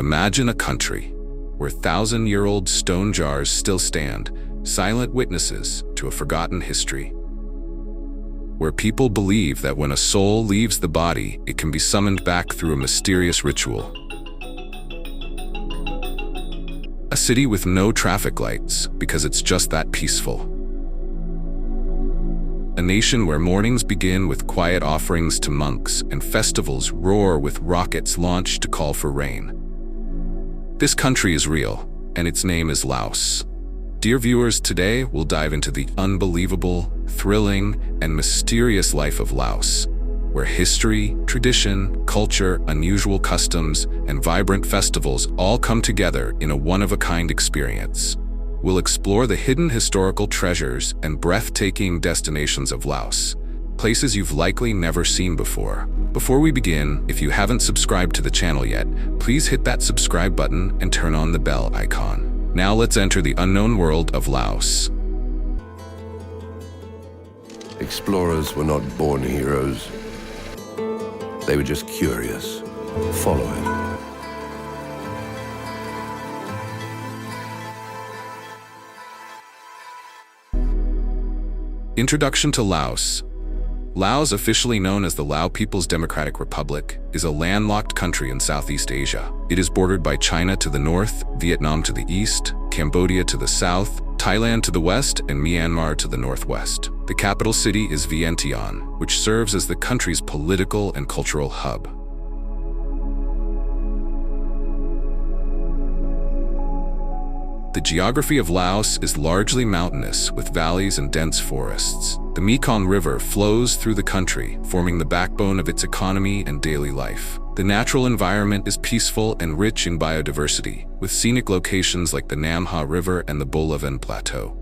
Imagine a country where thousand-year-old stone jars still stand, silent witnesses to a forgotten history. Where people believe that when a soul leaves the body, it can be summoned back through a mysterious ritual. A city with no traffic lights because it's just that peaceful. A nation where mornings begin with quiet offerings to monks and festivals roar with rockets launched to call for rain. This country is real, and its name is Laos. Dear viewers, today we'll dive into the unbelievable, thrilling, and mysterious life of Laos, where history, tradition, culture, unusual customs, and vibrant festivals all come together in a one-of-a-kind experience. We'll explore the hidden historical treasures and breathtaking destinations of Laos, places you've likely never seen before. Before we begin, if you haven't subscribed to the channel yet, please hit that subscribe button and turn on the bell icon. Now let's enter the unknown world of Laos. Explorers were not born heroes. They were just curious. Follow it. Introduction to Laos. Laos, officially known as the Lao People's Democratic Republic, is a landlocked country in Southeast Asia. It is bordered by China to the north, Vietnam to the east, Cambodia to the south, Thailand to the west, and Myanmar to the northwest. The capital city is Vientiane, which serves as the country's political and cultural hub. The geography of Laos is largely mountainous, with valleys and dense forests. The Mekong River flows through the country, forming the backbone of its economy and daily life. The natural environment is peaceful and rich in biodiversity, with scenic locations like the Nam Ha River and the Bolaven Plateau.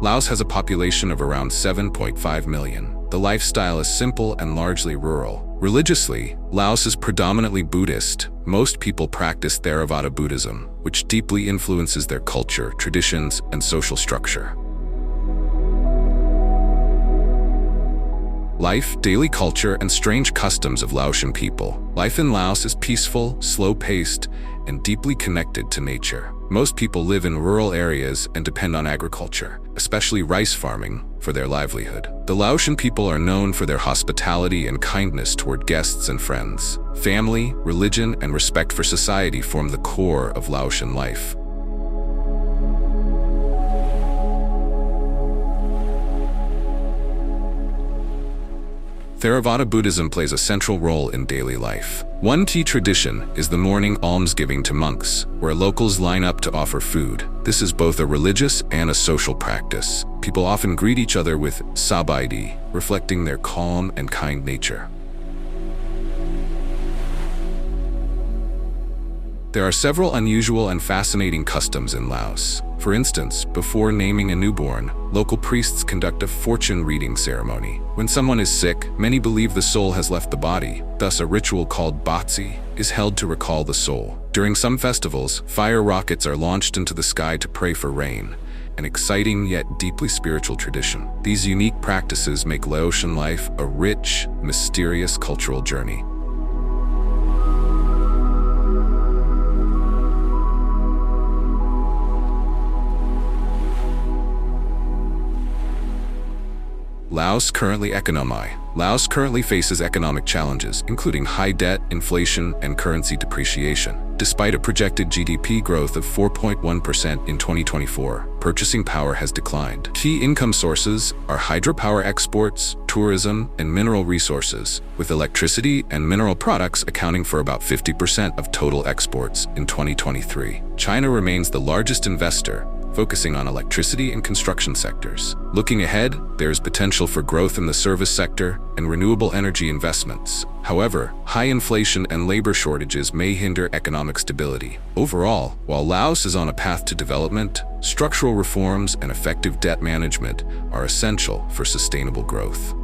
Laos has a population of around 7.5 million. The lifestyle is simple and largely rural. Religiously, Laos is predominantly Buddhist. Most people practice Theravada Buddhism, which deeply influences their culture, traditions, and social structure. Life, daily culture, and strange customs of Laotian people. Life in Laos is peaceful, slow-paced, and deeply connected to nature. Most people live in rural areas and depend on agriculture, especially rice farming, for their livelihood. The Laotian people are known for their hospitality and kindness toward guests and friends. Family, religion, and respect for society form the core of Laotian life. Theravada Buddhism plays a central role in daily life. One key tradition is the morning almsgiving to monks, where locals line up to offer food. This is both a religious and a social practice. People often greet each other with sabaidi, reflecting their calm and kind nature. There are several unusual and fascinating customs in Laos. For instance, before naming a newborn, local priests conduct a fortune-reading ceremony. When someone is sick, many believe the soul has left the body. Thus, a ritual called Baci is held to recall the soul. During some festivals, fire rockets are launched into the sky to pray for rain, an exciting yet deeply spiritual tradition. These unique practices make Laotian life a rich, mysterious cultural journey. Laos currently faces economic challenges, including high debt, inflation, and currency depreciation. Despite a projected GDP growth of 4.1% in 2024, purchasing power has declined. Key income sources are hydropower exports, tourism, and mineral resources, with electricity and mineral products accounting for about 50% of total exports in 2023. China remains the largest investor, focusing on electricity and construction sectors. Looking ahead, there is potential for growth in the service sector and renewable energy investments. However, high inflation and labor shortages may hinder economic stability. Overall, while Laos is on a path to development, structural reforms and effective debt management are essential for sustainable growth.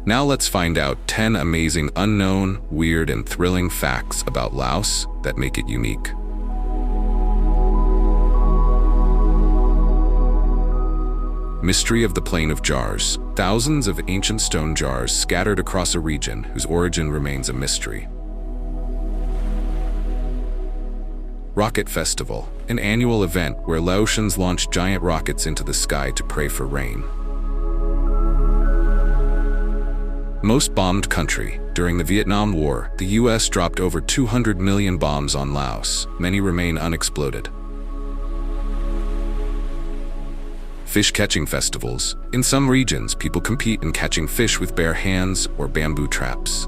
Now let's find out 10 amazing unknown, weird, and thrilling facts about Laos that make it unique. Mystery of the Plain of Jars. Thousands of ancient stone jars scattered across a region whose origin remains a mystery. Rocket Festival, an annual event where Laotians launch giant rockets into the sky to pray for rain. Most bombed country. During the Vietnam War, the US dropped over 200 million bombs on Laos. Many remain unexploded. Fish catching festivals. In some regions, people compete in catching fish with bare hands or bamboo traps.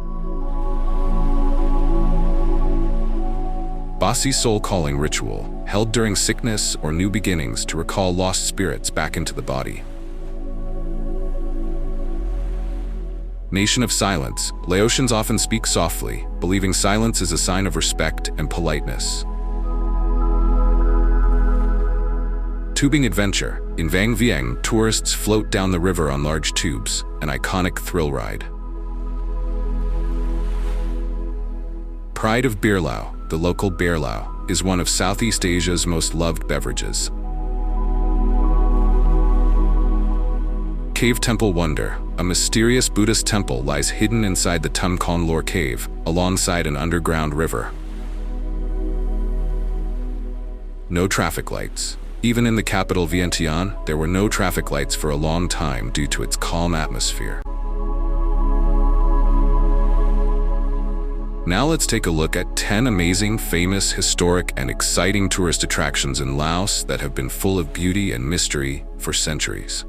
Baci soul calling ritual, held during sickness or new beginnings to recall lost spirits back into the body. Nation of Silence. Laotians often speak softly, believing silence is a sign of respect and politeness. Tubing adventure. In Vang Vieng, tourists float down the river on large tubes, an iconic thrill ride. Pride of Beer Lao. The local beer Lao is one of Southeast Asia's most loved beverages. Cave Temple Wonder. A mysterious Buddhist temple lies hidden inside the Tum Kon Lor Cave, alongside an underground river. No traffic lights. Even in the capital Vientiane, there were no traffic lights for a long time due to its calm atmosphere. Now let's take a look at 10 amazing, famous, historic, and exciting tourist attractions in Laos that have been full of beauty and mystery for centuries.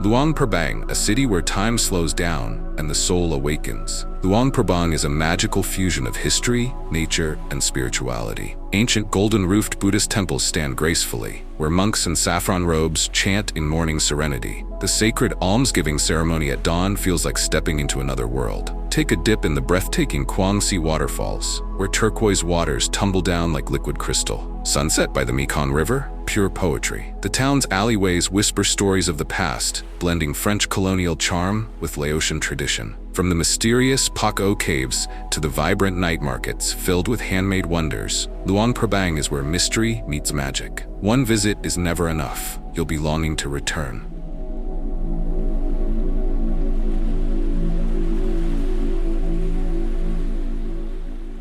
Luang Prabang, a city where time slows down and the soul awakens. Luang Prabang is a magical fusion of history, nature, and spirituality. Ancient golden-roofed Buddhist temples stand gracefully, where monks in saffron robes chant in morning serenity. The sacred almsgiving ceremony at dawn feels like stepping into another world. Take a dip in the breathtaking Kuang Si Waterfalls, where turquoise waters tumble down like liquid crystal. Sunset by the Mekong River, pure poetry. The town's alleyways whisper stories of the past, blending French colonial charm with Laotian tradition. From the mysterious Pak O caves to the vibrant night markets filled with handmade wonders, Luang Prabang is where mystery meets magic. One visit is never enough. You'll be longing to return.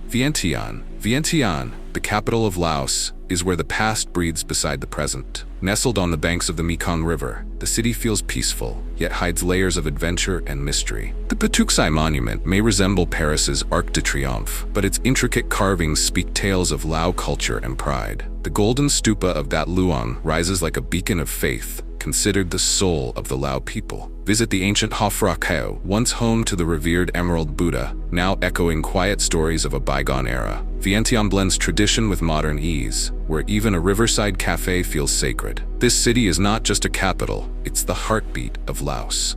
Vientiane, the capital of Laos, is where the past breathes beside the present. Nestled on the banks of the Mekong River, the city feels peaceful, yet hides layers of adventure and mystery. The Patuxai Monument may resemble Paris's Arc de Triomphe, but its intricate carvings speak tales of Lao culture and pride. The golden stupa of that Luang rises like a beacon of faith, considered the soul of the Lao people. Visit the ancient Hafra Khao, once home to the revered Emerald Buddha, now echoing quiet stories of a bygone era. Vientiane blends tradition with modern ease, where even a riverside cafe feels sacred. This city is not just a capital, it's the heartbeat of Laos.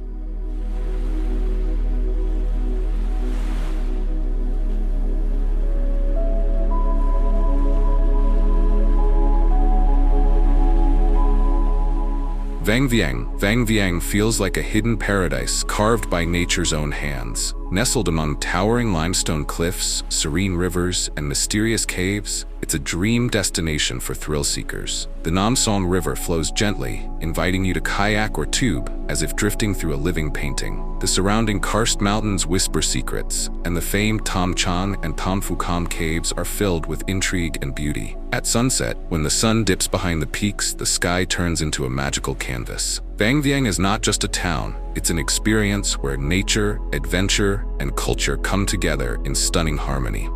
Vang Vieng feels like a hidden paradise carved by nature's own hands. Nestled among towering limestone cliffs, serene rivers, and mysterious caves, it's a dream destination for thrill seekers. The Nam Song River flows gently, inviting you to kayak or tube, as if drifting through a living painting. The surrounding karst mountains whisper secrets, and the famed Tam Chang and Tam Phu Kam caves are filled with intrigue and beauty. At sunset, when the sun dips behind the peaks, the sky turns into a magical canvas. Vang Vieng is not just a town, it's an experience where nature, adventure, and culture come together in stunning harmony.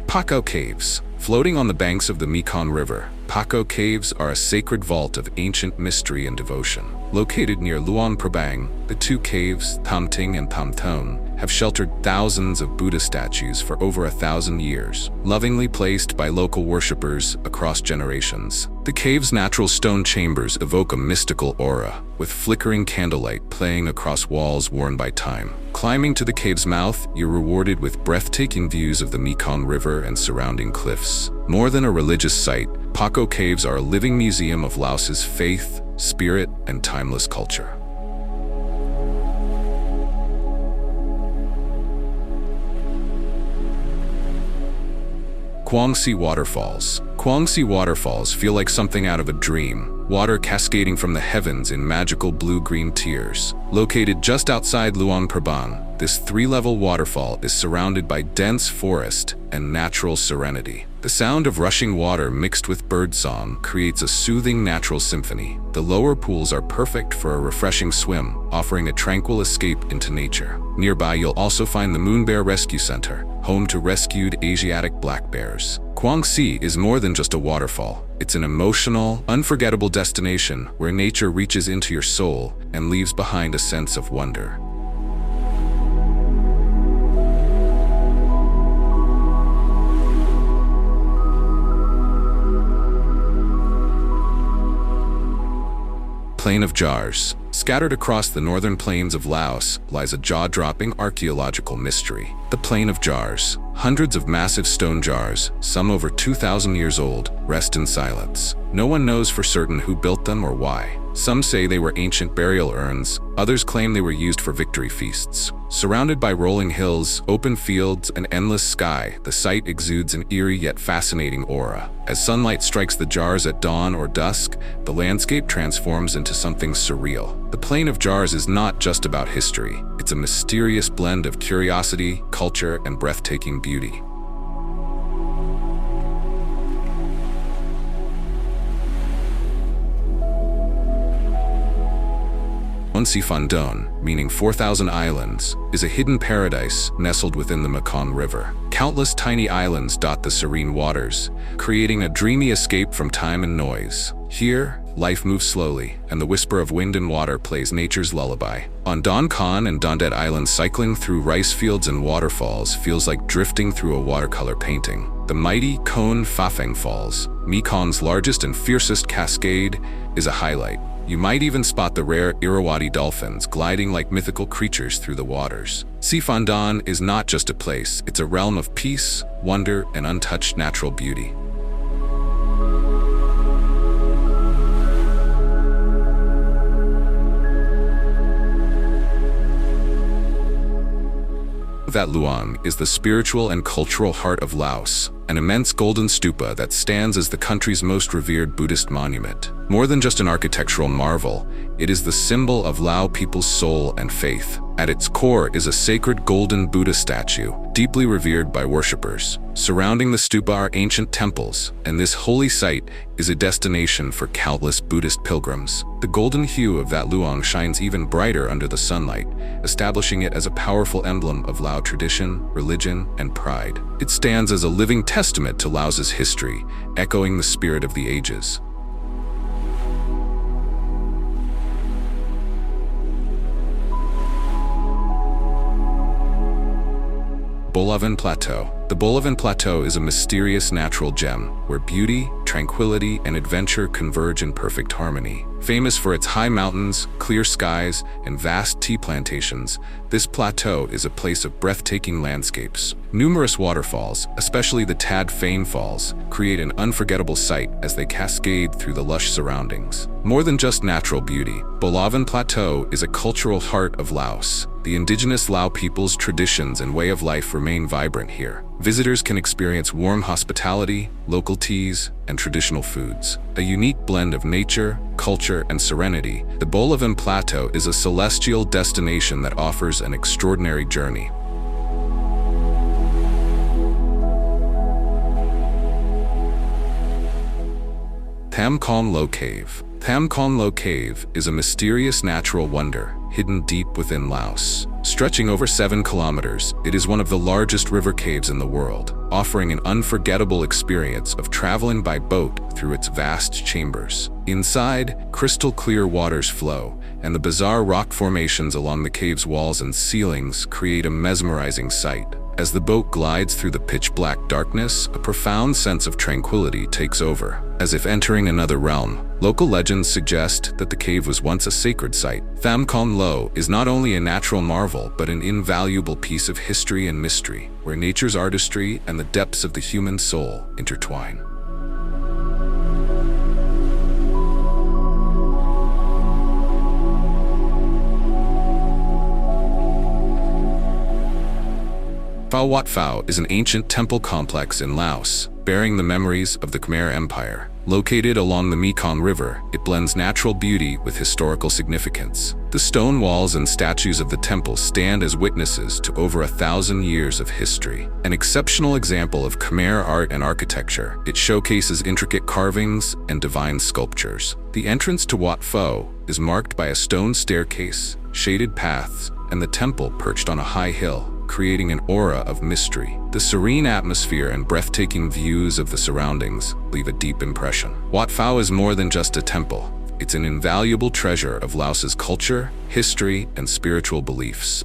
Pak O Caves. Floating on the banks of the Mekong River, Pak O Caves are a sacred vault of ancient mystery and devotion. Located near Luang Prabang, the two caves, Tam Ting and Tam Tone, have sheltered thousands of Buddha statues for over 1,000 years, lovingly placed by local worshippers across generations. The cave's natural stone chambers evoke a mystical aura, with flickering candlelight playing across walls worn by time. Climbing to the cave's mouth, you're rewarded with breathtaking views of the Mekong River and surrounding cliffs. More than a religious site, Paco Caves are a living museum of Laos's faith, spirit, and timeless culture. Kuang Si Waterfalls. Kuang Si Waterfalls feel like something out of a dream, water cascading from the heavens in magical blue-green tears. Located just outside Luang Prabang, this 3-level waterfall is surrounded by dense forest and natural serenity. The sound of rushing water mixed with birdsong creates a soothing natural symphony. The lower pools are perfect for a refreshing swim, offering a tranquil escape into nature. Nearby, you'll also find the Moon Bear Rescue Center, home to rescued Asiatic black bears. Kuang Si is more than just a waterfall. It's an emotional, unforgettable destination where nature reaches into your soul and leaves behind a sense of wonder. Plain of Jars. Scattered across the northern plains of Laos lies a jaw-dropping archaeological mystery. The Plain of Jars. Hundreds of massive stone jars, some over 2,000 years old, rest in silence. No one knows for certain who built them or why. Some say they were ancient burial urns, others claim they were used for victory feasts. Surrounded by rolling hills, open fields, and endless sky, the site exudes an eerie yet fascinating aura. As sunlight strikes the jars at dawn or dusk, the landscape transforms into something surreal. The Plain of Jars is not just about history. It's a mysterious blend of curiosity, culture, and breathtaking beauty. Fandon, meaning 4,000 islands, is a hidden paradise nestled within the Mekong River. Countless tiny islands dot the serene waters, creating a dreamy escape from time and noise. Here, life moves slowly, and the whisper of wind and water plays nature's lullaby. On Don Con and Dondet Islands, cycling through rice fields and waterfalls feels like drifting through a watercolor painting. The mighty Khon Pha Falls, Mekong's largest and fiercest cascade, is a highlight. You might even spot the rare Irrawaddy dolphins gliding like mythical creatures through the waters. Sifandon is not just a place, it's a realm of peace, wonder, and untouched natural beauty. That Luang is the spiritual and cultural heart of Laos, an immense golden stupa that stands as the country's most revered Buddhist monument. More than just an architectural marvel, it is the symbol of Lao people's soul and faith. At its core is a sacred golden Buddha statue, deeply revered by worshippers. Surrounding the stupa are ancient temples, and this holy site is a destination for countless Buddhist pilgrims. The golden hue of that Luang shines even brighter under the sunlight, establishing it as a powerful emblem of Lao tradition, religion, and pride. It stands as a living testament to Laos's history, echoing the spirit of the ages. Bolaven Plateau. The Bolaven Plateau is a mysterious natural gem where beauty, tranquility, and adventure converge in perfect harmony. Famous for its high mountains, clear skies, and vast tea plantations, this plateau is a place of breathtaking landscapes. Numerous waterfalls, especially the Tad Phane Falls, create an unforgettable sight as they cascade through the lush surroundings. More than just natural beauty, Bolaven Plateau is a cultural heart of Laos. The indigenous Lao people's traditions and way of life remain vibrant here. Visitors can experience warm hospitality, local teas, and traditional foods. A unique blend of nature, culture, and serenity, the Bolaven Plateau is a celestial destination that offers an extraordinary journey. Tham Kon Lo Cave. Tham Kon Lo Cave is a mysterious natural wonder, hidden deep within Laos. Stretching over 7 kilometers, it is one of the largest river caves in the world, offering an unforgettable experience of traveling by boat through its vast chambers. Inside, crystal clear waters flow, and the bizarre rock formations along the cave's walls and ceilings create a mesmerizing sight. As the boat glides through the pitch-black darkness, a profound sense of tranquility takes over, as if entering another realm. Local legends suggest that the cave was once a sacred site. Tham Kon Lo is not only a natural marvel, but an invaluable piece of history and mystery, where nature's artistry and the depths of the human soul intertwine. Wat Phou is an ancient temple complex in Laos, bearing the memories of the Khmer Empire. Located along the Mekong River, it blends natural beauty with historical significance. The stone walls and statues of the temple stand as witnesses to over 1,000 years of history. An exceptional example of Khmer art and architecture, it showcases intricate carvings and divine sculptures. The entrance to Wat Phou is marked by a stone staircase, shaded paths, and the temple perched on a high hill, creating an aura of mystery. The serene atmosphere and breathtaking views of the surroundings leave a deep impression. Wat Phou is more than just a temple. It's an invaluable treasure of Laos's culture, history, and spiritual beliefs.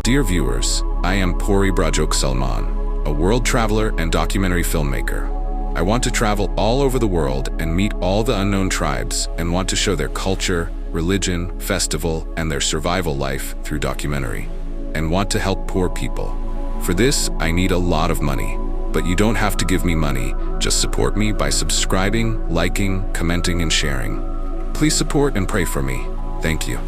Dear viewers, I am Puri Brajok Salman, a world traveler and documentary filmmaker. I want to travel all over the world and meet all the unknown tribes and want to show their culture, religion, festival, and their survival life through documentary, and want to help poor people. For this, I need a lot of money, but you don't have to give me money, just support me by subscribing, liking, commenting, and sharing. Please support and pray for me. Thank you.